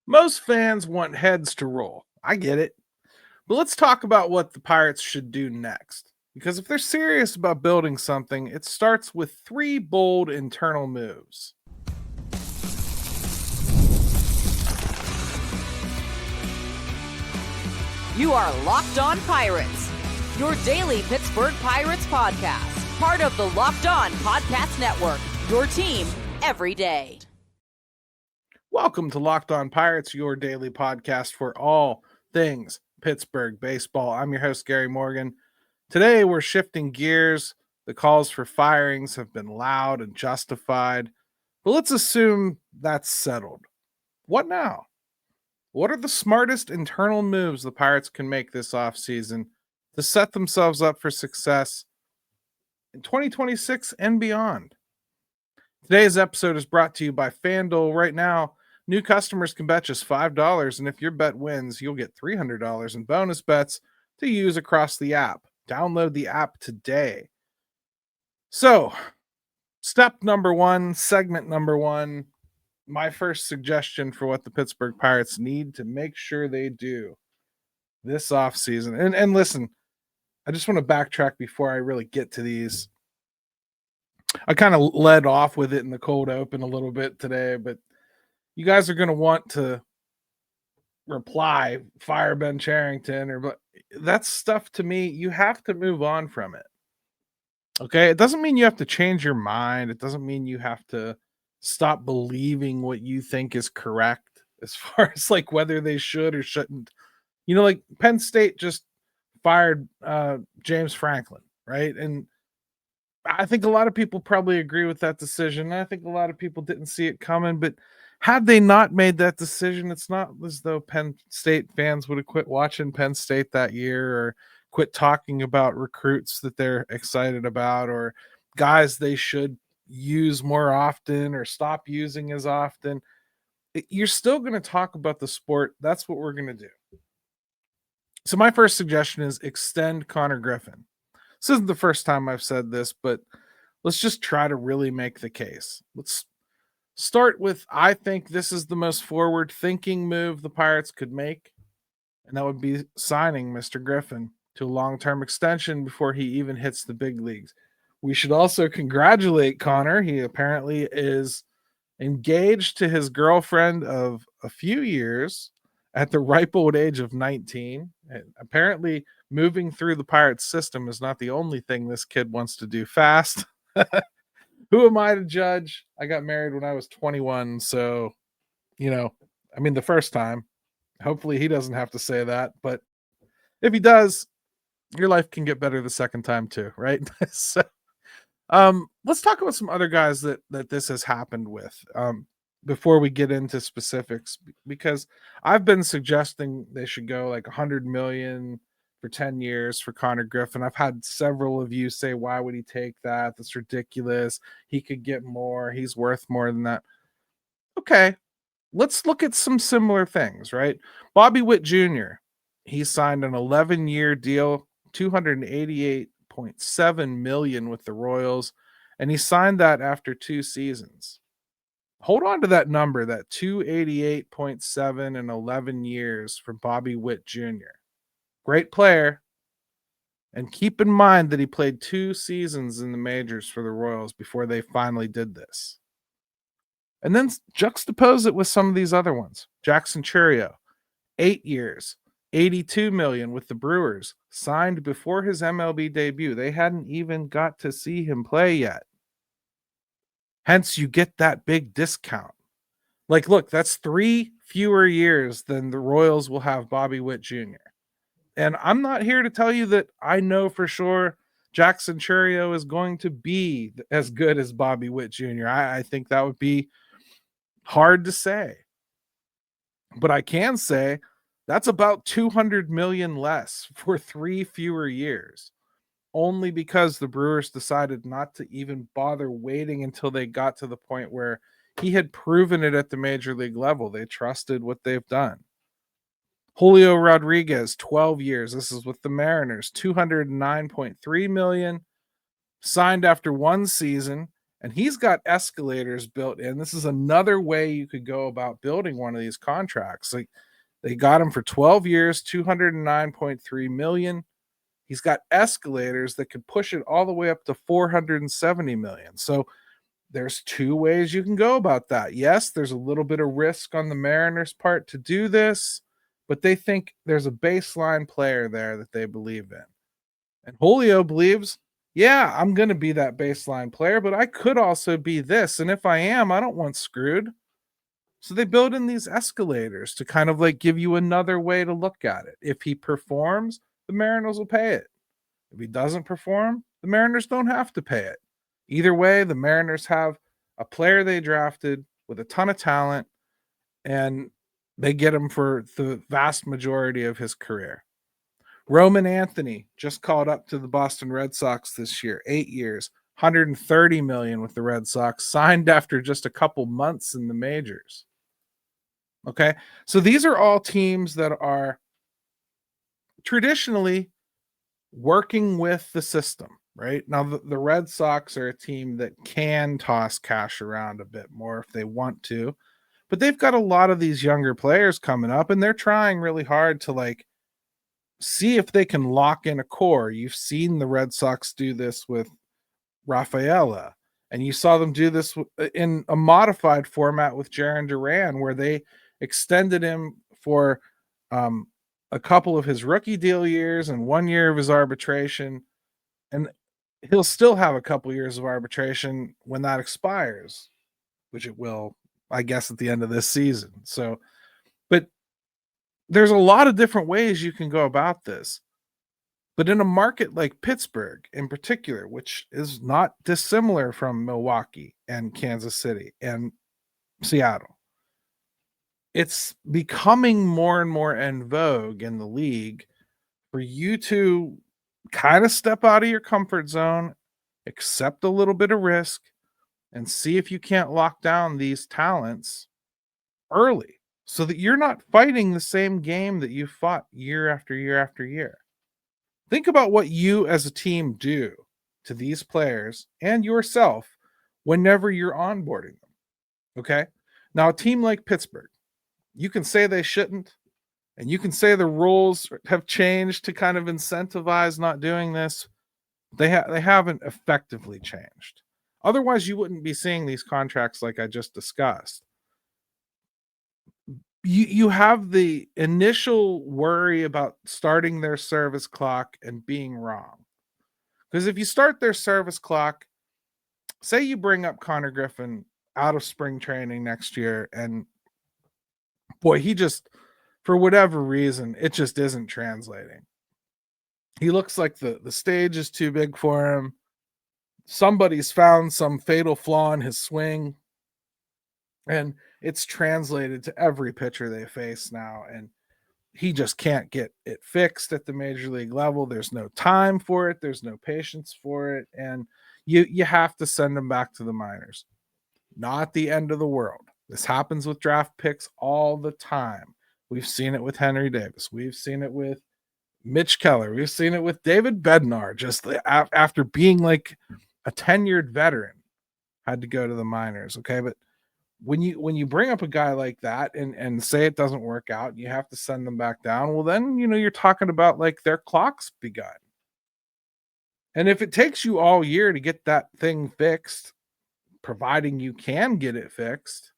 Most fans want heads to roll. I get it. But let's talk about what the Pirates should do next. Because if they're serious about building something, it starts with three bold internal moves. You are Locked On Pirates, your daily Pittsburgh Pirates podcast, part of the Locked On Podcast Network, your team every day. Welcome to Locked On Pirates, your daily podcast for all things Pittsburgh baseball. I'm your host, Gary Morgan. Today, we're shifting gears. The calls for firings have been loud and justified, but let's assume that's settled. What now? What are the smartest internal moves the Pirates can make this offseason to set themselves up for success in 2026 and beyond? Today's episode is brought to you by FanDuel. Right now, new customers can bet just $5, and if your bet wins, you'll get $300 in bonus bets to use across the app. Download the app today. So, step number one, segment number one, my first suggestion for what the Pittsburgh Pirates need to make sure they do this offseason. And listen, I just want to backtrack before I really get to these. I kind of led off with it in the cold open a little bit today, but you guys are going to want to reply, fire Ben Cherington, but that's stuff to me. You have to move on from it. Okay. It doesn't mean you have to change your mind. It doesn't mean you have to stop believing what you think is correct as far as like whether they should or shouldn't. You know, like Penn State just fired James Franklin, right? And I think a lot of people probably agree with that decision. I think a lot of people didn't see it coming, but had they not made that decision, it's not as though Penn State fans would have quit watching Penn State that year or quit talking about recruits that they're excited about or guys they should use more often or stop using as often. You're still going to talk about the sport. That's what we're going to do. So my first suggestion is extend Konnor Griffin. This isn't the first time I've said this, but let's just try to really make the case. Let's start with, I think this is the most forward-thinking move the Pirates could make, and that would be signing Mr. Griffin to a long-term extension before he even hits the big leagues. We should also congratulate Konnor. He apparently is engaged to his girlfriend of a few years at the ripe old age of 19. And apparently, moving through the Pirates system is not the only thing this kid wants to do fast. Who am I to judge? I got married when I was 21. So, the first time. Hopefully he doesn't have to say that. But if he does, your life can get better the second time too, right? So, let's talk about some other guys that this has happened with before we get into specifics, because I've been suggesting they should go like $100 million for 10 years for Konnor Griffin. I've had several of you say, why would he take that? That's ridiculous. He could get more. He's worth more than that. Okay, let's look at some similar things, right? Bobby Witt Jr., he signed an 11-year deal, $288.7 million with the Royals, and he signed that after 2 seasons. Hold on to that number, that 288.7 in 11 years for Bobby Witt Jr. Great player. And keep in mind that he played 2 seasons in the majors for the Royals before they finally did this. And then juxtapose it with some of these other ones. Jackson Chourio, 8 years, $82 million with the Brewers, signed before his MLB debut. They hadn't even got to see him play yet. Hence, you get that big discount. Like, look, that's 3 fewer years than the Royals will have Bobby Witt Jr. And I'm not here to tell you that I know for sure Jackson Chourio is going to be as good as Bobby Witt Jr. I think that would be hard to say. But I can say that's about $200 million less for 3 fewer years, only because the Brewers decided not to even bother waiting until they got to the point where he had proven it at the major league level. They trusted what they've done. Julio Rodriguez, 12 years. This is with the Mariners, $209.3 million, signed after 1 season. And he's got escalators built in. This is another way you could go about building one of these contracts. Like, they got him for 12 years, 209.3 million. He's got escalators that could push it all the way up to 470 million. So there's two ways you can go about that. Yes, there's a little bit of risk on the Mariners' part to do this, but they think there's a baseline player there that they believe in. And Julio believes, yeah, I'm going to be that baseline player, but I could also be this. And if I am, I don't want screwed. So they build in these escalators to kind of like give you another way to look at it. If he performs, the Mariners will pay it. If he doesn't perform, the Mariners don't have to pay it. Either way, the Mariners have a player they drafted with a ton of talent, and they get him for the vast majority of his career. Roman Anthony just called up to the Boston Red Sox this year, 8 years, 130 million with the Red Sox, signed after just a couple months in the majors. Okay, so these are all teams that are traditionally working with the system, right? Now, the Red Sox are a team that can toss cash around a bit more if they want to, but they've got a lot of these younger players coming up, and they're trying really hard to like see if they can lock in a core. You've seen the Red Sox do this with Rafaela, and you saw them do this in a modified format with Jarren Duran, where they extended him for a couple of his rookie deal years and 1 year of his arbitration, and he'll still have a couple years of arbitration when that expires, which it will, I guess, at the end of this season. So, but there's a lot of different ways you can go about this. But in a market like Pittsburgh in particular, which is not dissimilar from Milwaukee and Kansas City and Seattle, it's becoming more and more en vogue in the league for you to kind of step out of your comfort zone, accept a little bit of risk, and see if you can't lock down these talents early so that you're not fighting the same game that you fought year after year after year. Think about what you as a team do to these players and yourself whenever you're onboarding them. Okay. Now, a team like Pittsburgh, you can say they shouldn't, and you can say the rules have changed to kind of incentivize not doing this. They haven't effectively changed. Otherwise, you wouldn't be seeing these contracts like I just discussed. You have the initial worry about starting their service clock and being wrong. Because if you start their service clock, say you bring up Konnor Griffin out of spring training next year, and boy, he just, for whatever reason, it just isn't translating. He looks like the stage is too big for him. Somebody's found some fatal flaw in his swing, and it's translated to every pitcher they face now, and he just can't get it fixed at the major league level. There's no time for it. There's no patience for it. And you have to send him back to the minors. Not the end of the world. This happens with draft picks all the time. We've seen it with Henry Davis. We've seen it with Mitch Keller. We've seen it with David Bednar, just after being like a tenured veteran, had to go to the minors. Okay. But when you bring up a guy like that and say it doesn't work out, you have to send them back down. Well, then, you're talking about like their clock's begun. And if it takes you all year to get that thing fixed, providing you can get it fixed,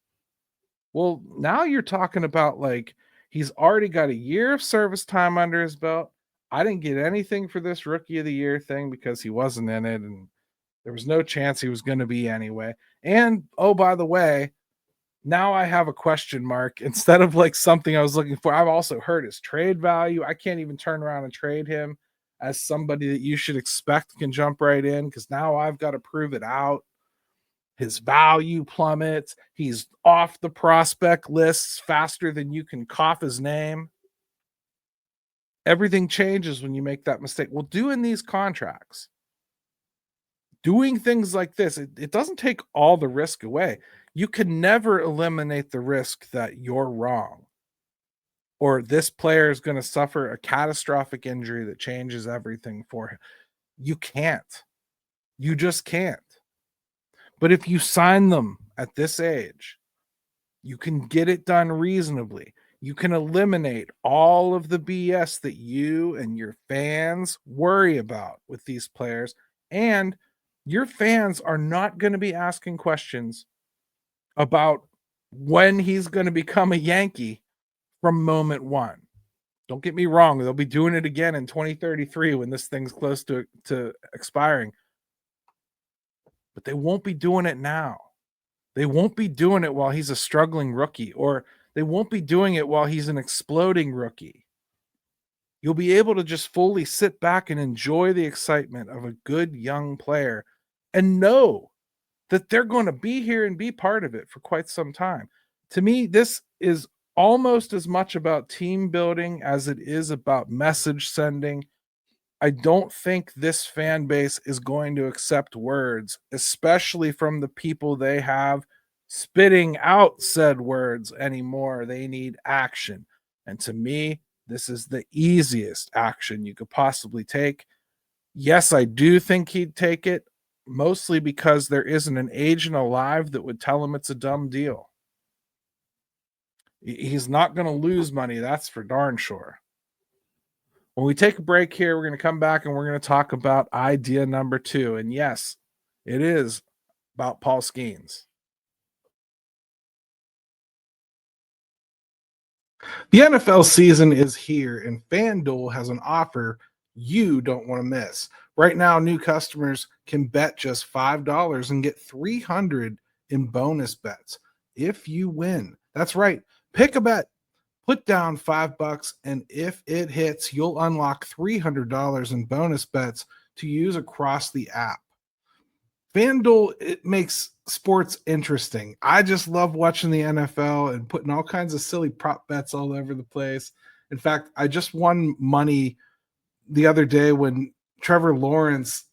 well, now you're talking about like he's already got a year of service time under his belt. I didn't get anything for this rookie of the year thing because he wasn't in it, and there was no chance he was going to be anyway. And oh, by the way, now I have a question mark instead of like something I was looking for. I've also heard his trade value. I can't even turn around and trade him as somebody that you should expect can jump right in, because now I've got to prove it out. His value plummets. He's off the prospect lists faster than you can cough his name. Everything changes when you make that mistake. Well, doing these contracts, doing things like this, it doesn't take all the risk away. You can never eliminate the risk that you're wrong or this player is going to suffer a catastrophic injury that changes everything for him. You can't. You just can't. But if you sign them at this age, you can get it done reasonably. You can eliminate all of the BS that you and your fans worry about with these players. And your fans are not going to be asking questions about when he's going to become a Yankee from moment one. Don't get me wrong, they'll be doing it again in 2033 when this thing's close to expiring. But they won't be doing it now. They won't be doing it while he's a struggling rookie, or they won't be doing it while he's an exploding rookie. You'll be able to just fully sit back and enjoy the excitement of a good young player and know that they're going to be here and be part of it for quite some time. To me, this is almost as much about team building as it is about message sending. I don't think this fan base is going to accept words, especially from the people they have spitting out said words anymore. They need action. And to me, this is the easiest action you could possibly take. Yes, I do think he'd take it, mostly because there isn't an agent alive that would tell him it's a dumb deal. He's not going to lose money, that's for darn sure. When we take a break here, we're going to come back and we're going to talk about idea number 2. And yes, it is about Paul Skenes. The NFL season is here, and FanDuel has an offer you don't want to miss. Right now, new customers can bet just $5 and get $300 in bonus bets if you win. That's right. Pick a bet. Put down $5, and if it hits, you'll unlock $300 in bonus bets to use across the app. FanDuel, it makes sports interesting. I just love watching the NFL and putting all kinds of silly prop bets all over the place. In fact, I just won money the other day when Trevor Lawrence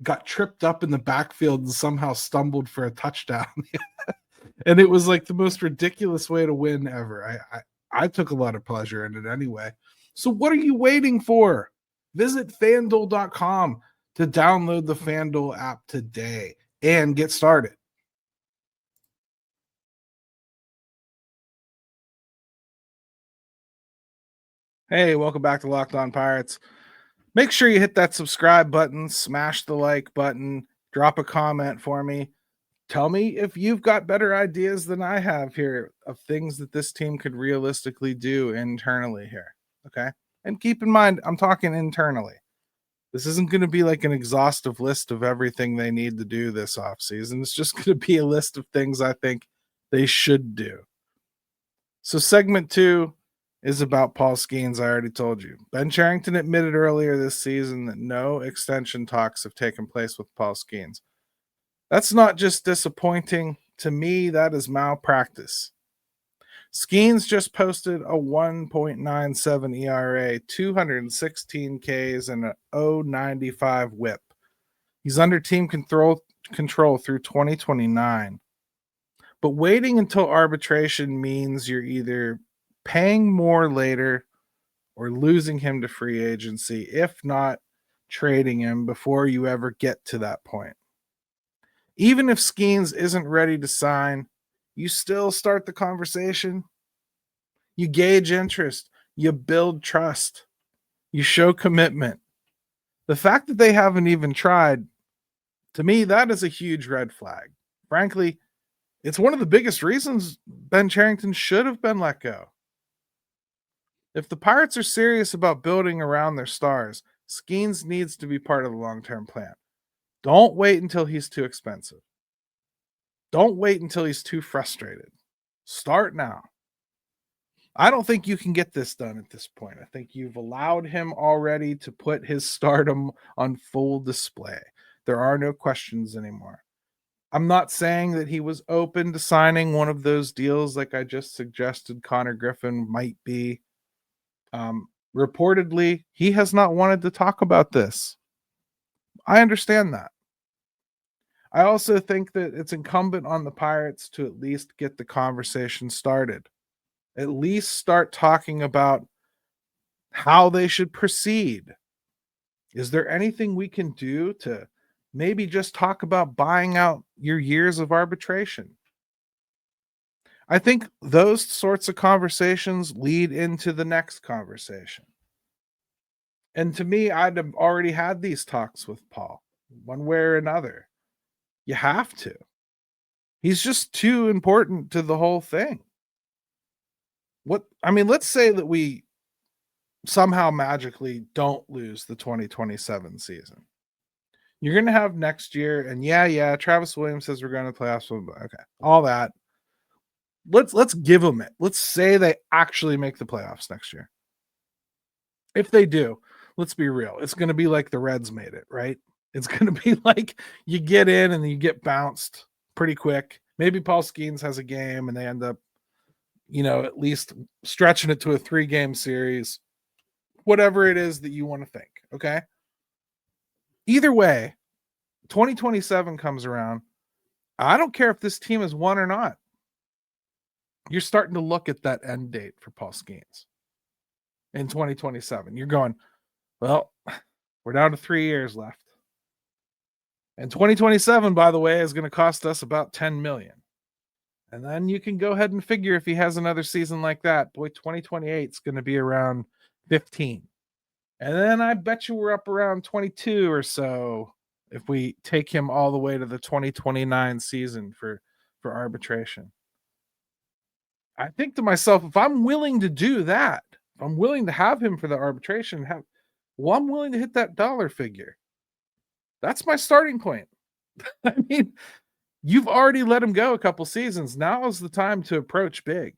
got tripped up in the backfield and somehow stumbled for a touchdown. And it was like the most ridiculous way to win ever. I took a lot of pleasure in it anyway. So what are you waiting for? Visit FanDuel.com to download the FanDuel app today and get started. Hey, welcome back to Locked On Pirates. Make sure you hit that subscribe button, smash the like button, drop a comment for me. Tell me if you've got better ideas than I have here of things that this team could realistically do internally here. Okay. And keep in mind, I'm talking internally. This isn't going to be like an exhaustive list of everything they need to do this offseason. It's just going to be a list of things I think they should do. So segment 2 is about Paul Skenes. I already told you. Ben Cherington admitted earlier this season that no extension talks have taken place with Paul Skenes. That's not just disappointing. To me, that is malpractice. Skenes just posted a 1.97 ERA, 216 Ks, and a 0.95 whip. He's under team control through 2029. But waiting until arbitration means you're either paying more later or losing him to free agency, if not trading him before you ever get to that point. Even if Skenes isn't ready to sign, you still start the conversation. You gauge interest. You build trust. You show commitment. The fact that they haven't even tried, to me, that is a huge red flag. Frankly, it's one of the biggest reasons Ben Cherington should have been let go. If the Pirates are serious about building around their stars, Skenes needs to be part of the long-term plan. Don't wait until he's too expensive. Don't wait until he's too frustrated. Start now. I don't think you can get this done at this point. I think you've allowed him already to put his stardom on full display. There are no questions anymore. I'm not saying that he was open to signing one of those deals like I just suggested Konnor Griffin might be. Reportedly, he has not wanted to talk about this. I understand that. I also think that it's incumbent on the Pirates to at least get the conversation started. At least start talking about how they should proceed. Is there anything we can do to maybe just talk about buying out your years of arbitration. I think those sorts of conversations lead into the next conversation. And to me, I'd have already had these talks with Paul, one way or another. You have to. He's just too important to the whole thing. Let's say that we somehow magically don't lose the 2027 season. You're going to have next year, and Travis Williams says we're going to playoffs. Okay, all that. Let's give them it. Let's say they actually make the playoffs next year. If they do, let's be real. It's going to be like the Reds made it, right? It's going to be like you get in and you get bounced pretty quick. Maybe Paul Skenes has a game and they end up, at least stretching it to a 3-game series. Whatever it is that you want to think, okay? Either way, 2027 comes around. I don't care if this team is won or not. You're starting to look at that end date for Paul Skenes in 2027. You're going, well, we're down to 3 years left. And 2027, by the way, is going to cost us about $10 million. And then you can go ahead and figure if he has another season like that, boy, 2028 is going to be around 15. And then I bet you we're up around 22 or so if we take him all the way to the 2029 season for arbitration. I think to myself, if I'm willing to do that, if I'm willing to have him for the arbitration, I'm willing to hit that dollar figure. That's my starting point. I mean, you've already let him go a couple seasons. Now is the time to approach big.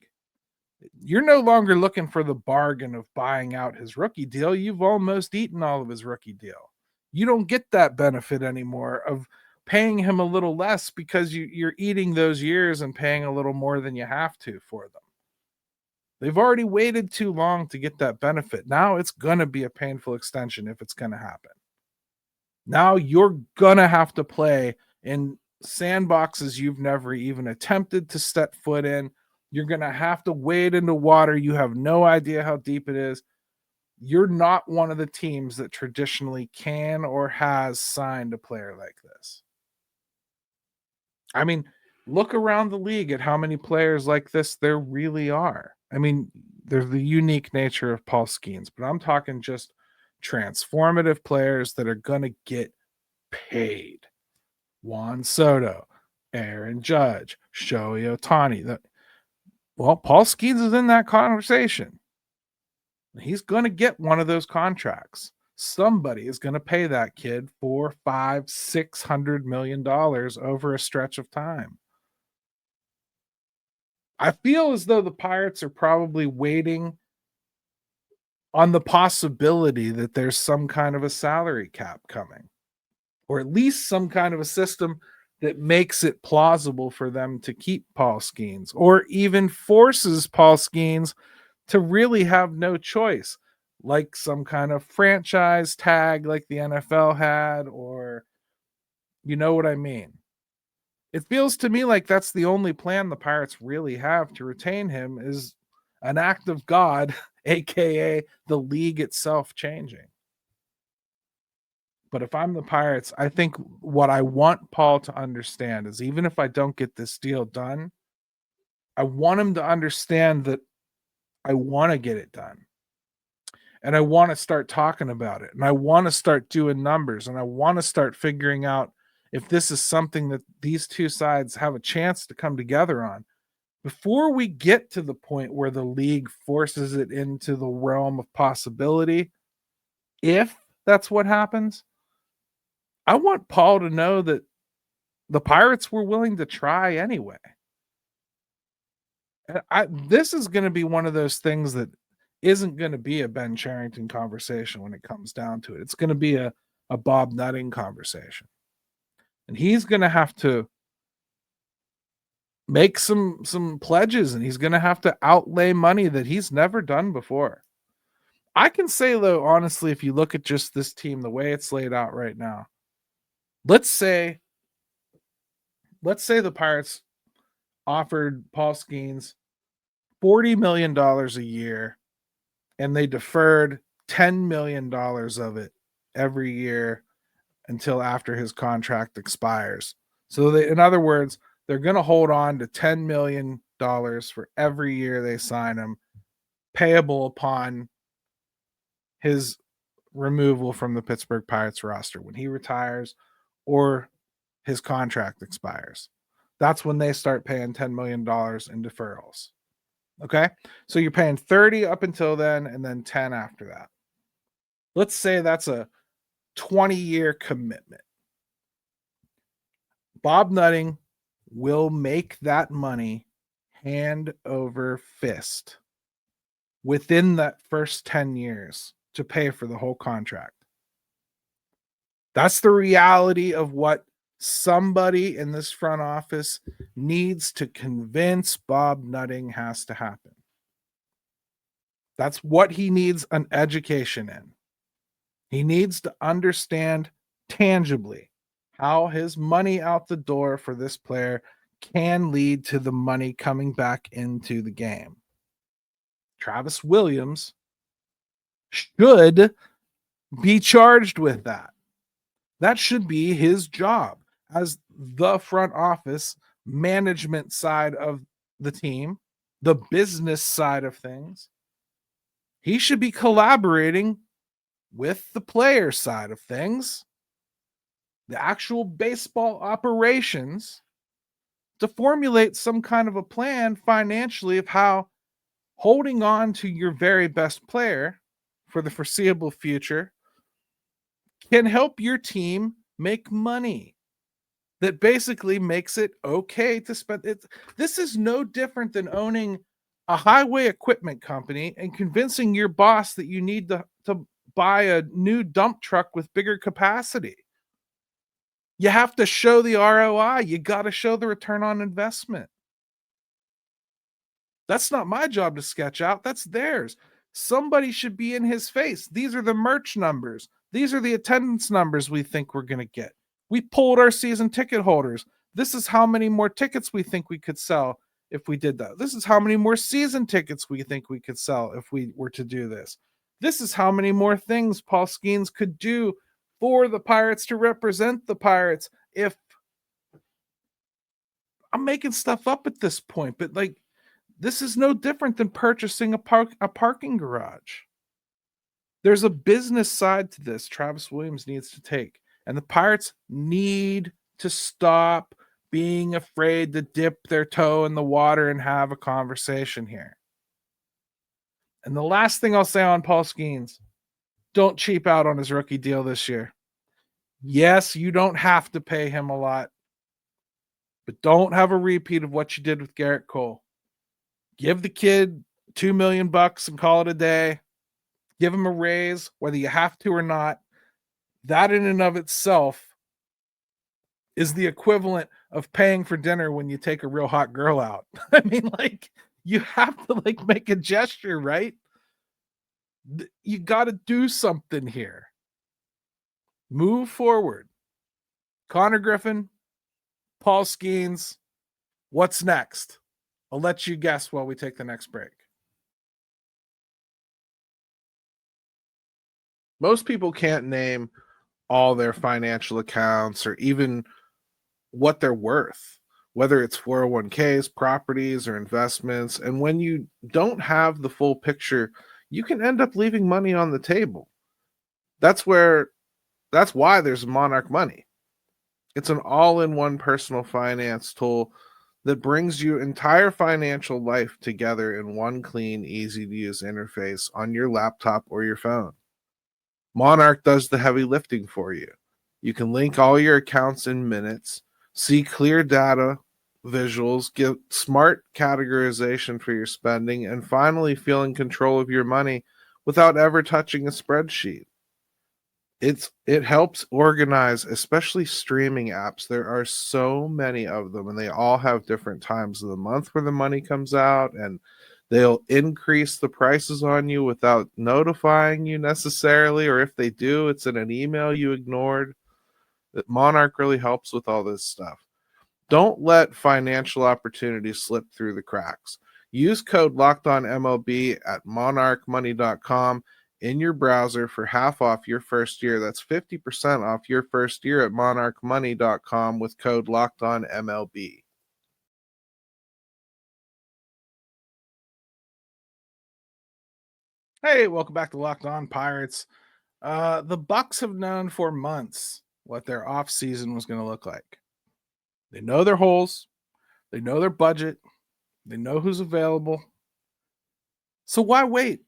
You're no longer looking for the bargain of buying out his rookie deal. You've almost eaten all of his rookie deal. You don't get that benefit anymore of paying him a little less because you're eating those years and paying a little more than you have to for them. They've already waited too long to get that benefit. Now it's going to be a painful extension if it's going to happen. Now you're going to have to play in sandboxes you've never even attempted to step foot in. You're going to have to wade into water. You have no idea how deep it is. You're not one of the teams that traditionally can or has signed a player like this. I mean, look around the league at how many players like this there really are. I mean, there's the unique nature of Paul Skenes, but I'm talking just transformative players that are going to get paid. Juan Soto, Aaron Judge, Shohei Ohtani. Paul Skenes is in that conversation. He's going to get one of those contracts. Somebody is going to pay that kid $400, $500, $600 million over a stretch of time. I feel as though the Pirates are probably waiting on the possibility that there's some kind of a salary cap coming, or at least some kind of a system that makes it plausible for them to keep Paul Skenes, or even forces Paul Skenes to really have no choice, like some kind of franchise tag like the NFL had, or you know what I mean? It feels to me like that's the only plan the Pirates really have to retain him, is an act of God, aka the league itself changing. But if I'm the Pirates, I think what I want Paul to understand is, even if I don't get this deal done, I want him to understand that I want to get it done. And I want to start talking about it. And I want to start doing numbers. And I want to start figuring out if this is something that these two sides have a chance to come together on. Before we get to the point where the league forces it into the realm of possibility, if that's what happens, I want Paul to know that the Pirates were willing to try anyway. This is going to be one of those things that isn't going to be a Ben Cherington conversation when it comes down to it. It's going to be a Bob Nutting conversation. And he's going to have to make some pledges, and he's going to have to outlay money that he's never done before. I can say, though, honestly, if you look at just this team, the way it's laid out right now, let's say the Pirates offered Paul Skenes $40 million a year, and they deferred $10 million of it every year until after his contract expires. So in other words, they're going to hold on to $10 million for every year they sign him, payable upon his removal from the Pittsburgh Pirates roster when he retires or his contract expires. That's when they start paying $10 million in deferrals. Okay? So you're paying 30 up until then and then 10 after that. Let's say that's a 20-year commitment. Bob Nutting will make that money hand over fist within that first 10 years to pay for the whole contract. That's the reality of what somebody in this front office needs to convince Bob Nutting has to happen. That's what he needs an education in. He needs to understand tangibly how his money out the door for this player can lead to the money coming back into the game. Travis Williams should be charged with that. That should be his job as the front office management side of the team, the business side of things. He should be collaborating with the player side of things, the actual baseball operations, to formulate some kind of a plan financially of how holding on to your very best player for the foreseeable future can help your team make money that basically makes it okay to spend it. This is no different than owning a highway equipment company and convincing your boss that you need to buy a new dump truck with bigger capacity. You have to show the ROI. You got to show the return on investment. That's not my job to sketch out. That's theirs. Somebody should be in his face. These are the merch numbers. These are the attendance numbers we think we're going to get. We polled our season ticket holders. This is how many more tickets we think we could sell if we did that. This is how many more season tickets we think we could sell if we were to do this. This is how many more things Paul Skenes could do for the Pirates to represent the Pirates. If I'm making stuff up at this point, but like, this is no different than purchasing a parking garage. There's a business side to this Travis Williams needs to take. And the Pirates need to stop being afraid to dip their toe in the water and have a conversation here. And the last thing I'll say on Paul Skenes, don't cheap out on his rookie deal this year. Yes, you don't have to pay him a lot, but don't have a repeat of what you did with Garrett Cole. Give the kid $2 million and call it a day. Give him a raise, whether you have to or not. That in and of itself is the equivalent of paying for dinner when you take a real hot girl out. I mean, like, you have to like make a gesture, right? You got to do something here. Move forward. Konnor Griffin, Paul Skenes, what's next? I'll let you guess while we take the next break. Most people can't name all their financial accounts or even what they're worth, whether it's 401ks, properties, or investments. And when you don't have the full picture, you can end up leaving money on the table. That's why there's Monarch Money. It's an all-in-one personal finance tool that brings your entire financial life together in one clean, easy-to-use interface on your laptop or your phone. Monarch does the heavy lifting for you. You can link all your accounts in minutes, see clear data, visuals, get smart categorization for your spending, and finally feel in control of your money without ever touching a spreadsheet. It helps organize, especially streaming apps. There are so many of them, and they all have different times of the month where the money comes out, and they'll increase the prices on you without notifying you necessarily, or if they do, it's in an email you ignored. Monarch really helps with all this stuff. Don't let financial opportunities slip through the cracks. Use code LOCKEDONMLB at monarchmoney.com in your browser for half off your first year. That's 50% off your first year at monarchmoney.com with code LOCKEDONMLB. Hey, welcome back to Locked On Pirates. The Bucks have known for months what their offseason was going to look like. They know their holes, they know their budget, they know who's available. So why wait?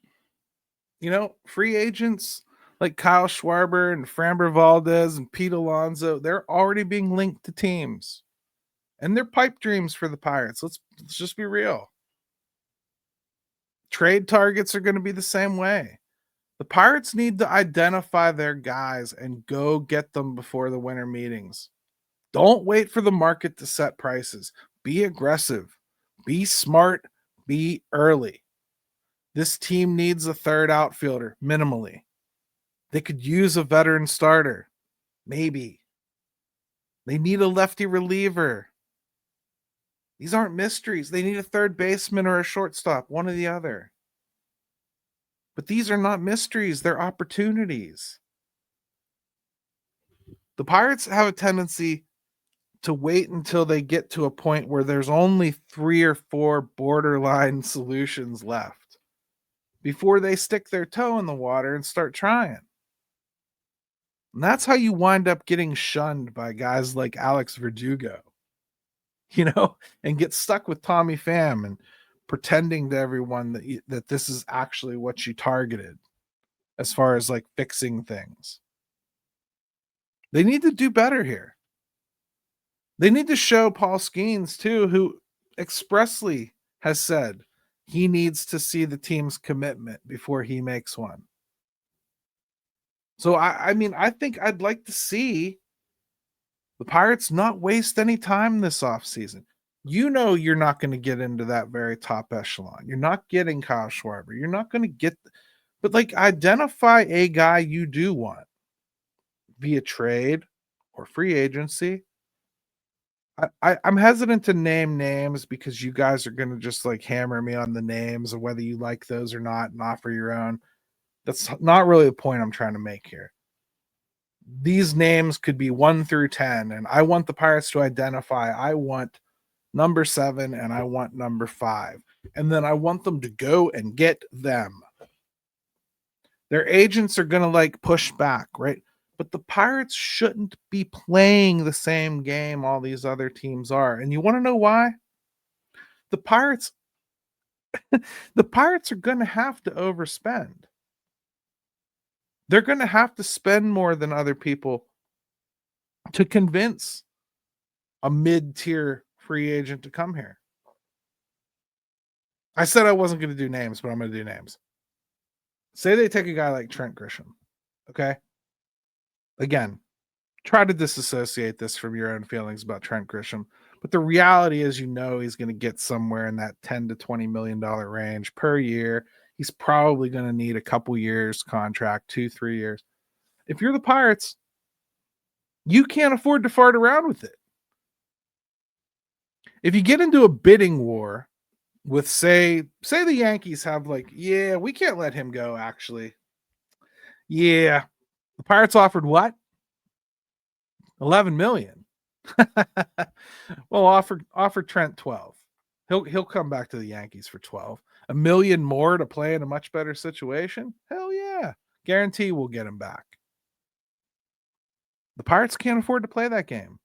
Free agents like Kyle Schwarber and Framber Valdez and Pete Alonso, they're already being linked to teams. And they're pipe dreams for the Pirates. Let's just be real. Trade targets are going to be the same way. The Pirates need to identify their guys and go get them before the winter meetings. Don't wait for the market to set prices. Be aggressive. Be smart. Be early. This team needs a third outfielder, minimally. They could use a veteran starter. Maybe. They need a lefty reliever. These aren't mysteries. They need a third baseman or a shortstop, one or the other. But these are not mysteries. They're opportunities. The Pirates have a tendency to wait until they get to a point where there's only 3 or 4 borderline solutions left before they stick their toe in the water and start trying. And that's how you wind up getting shunned by guys like Alex Verdugo, and get stuck with Tommy Pham and pretending to everyone that this is actually what you targeted as far as like fixing things. They need to do better here. They need to show Paul Skenes too, who expressly has said he needs to see the team's commitment before he makes one. So I think I'd like to see the Pirates not waste any time this offseason. You're not going to get into that very top echelon. You're not getting Kyle Schwarber. You're not going to get, but identify a guy you do want via trade or free agency. I'm hesitant to name names because you guys are going to just hammer me on the names of whether you like those or not and offer your own. That's not really the point I'm trying to make here. These names could be 1 through 10, and I want the Pirates to identify. I want number 7 and I want number 5. And then I want them to go and get them. Their agents are going to push back, right? But the Pirates shouldn't be playing the same game all these other teams are. And you want to know why? The Pirates are going to have to overspend. They're going to have to spend more than other people to convince a mid-tier free agent to come here. I said I wasn't going to do names, but I'm going to do names. Say they take a guy like Trent Grisham, okay? Again, try to disassociate this from your own feelings about Trent Grisham, but the reality is he's going to get somewhere in that $10 to $20 million range per year. He's probably going to need a couple years contract, 2-3 years. If you're the Pirates, you can't afford to fart around with it. If you get into a bidding war with, say the Yankees have we can't let him go, actually. Yeah. The Pirates offered what? $11 million. Well, offer Trent 12. He'll come back to the Yankees for 12. $1 million more to play in a much better situation? Hell yeah. Guarantee we'll get him back. The Pirates can't afford to play that game.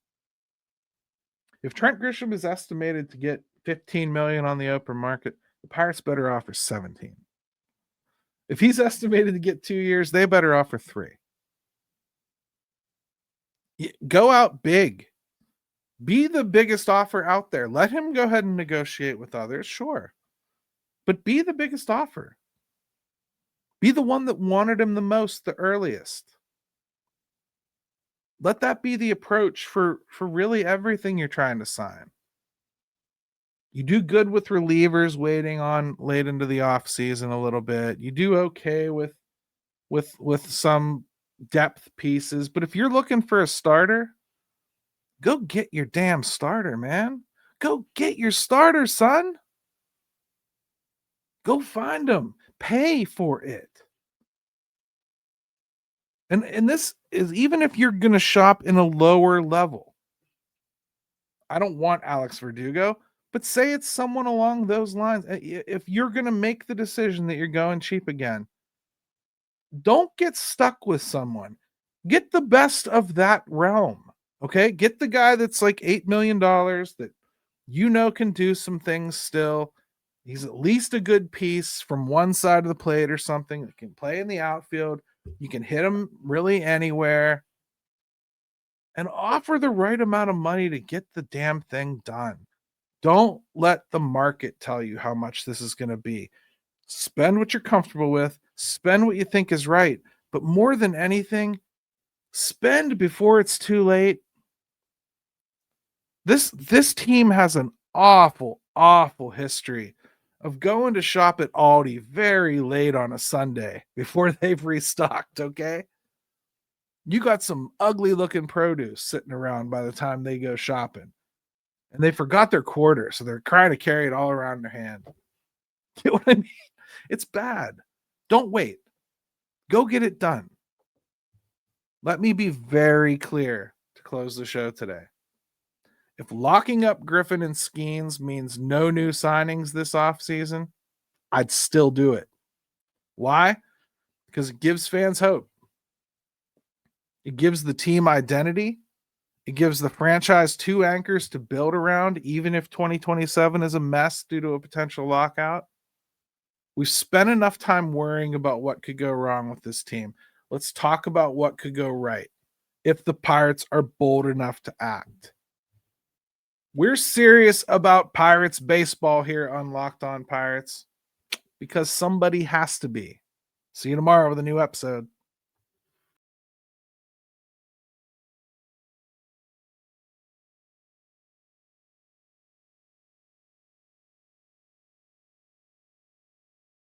If Trent Grisham is estimated to get $15 million on the open market, the Pirates better offer 17. If he's estimated to get 2 years, they better offer 3. Go out big. Be the biggest offer out there. Let him go ahead and negotiate with others, sure. But be the biggest offer. Be the one that wanted him the most, the earliest. Let that be the approach for really everything you're trying to sign. You do good with relievers waiting on late into the offseason a little bit. You do okay with some depth pieces. But if you're looking for a starter, go get your damn starter, man. Go get your starter, son. Go find them. Pay for it. And this is even if you're going to shop in a lower level. I don't want Alex Verdugo, but say it's someone along those lines. If you're going to make the decision that you're going cheap again, don't get stuck with someone. Get the best of that realm. Okay? Get the guy that's like $8 million that can do some things still. He's at least a good piece from one side of the plate or something that can play in the outfield. You can hit him really anywhere and offer the right amount of money to get the damn thing done. Don't let the market tell you how much this is going to be. Spend what you're comfortable with, spend what you think is right, but more than anything, spend before it's too late. This team has an awful history of going to shop at Aldi very late on a Sunday before they've restocked, okay? You got some ugly looking produce sitting around by the time they go shopping. And they forgot their quarter, so they're trying to carry it all around their hand. You know what I mean? It's bad. Don't wait. Go get it done. Let me be very clear to close the show today. If locking up Griffin and Skenes means no new signings this offseason, I'd still do it. Why? Because it gives fans hope. It gives the team identity. It gives the franchise two anchors to build around, even if 2027 is a mess due to a potential lockout. We've spent enough time worrying about what could go wrong with this team. Let's talk about what could go right if the Pirates are bold enough to act. We're serious about Pirates baseball here on Locked On Pirates because somebody has to be. See you tomorrow with a new episode.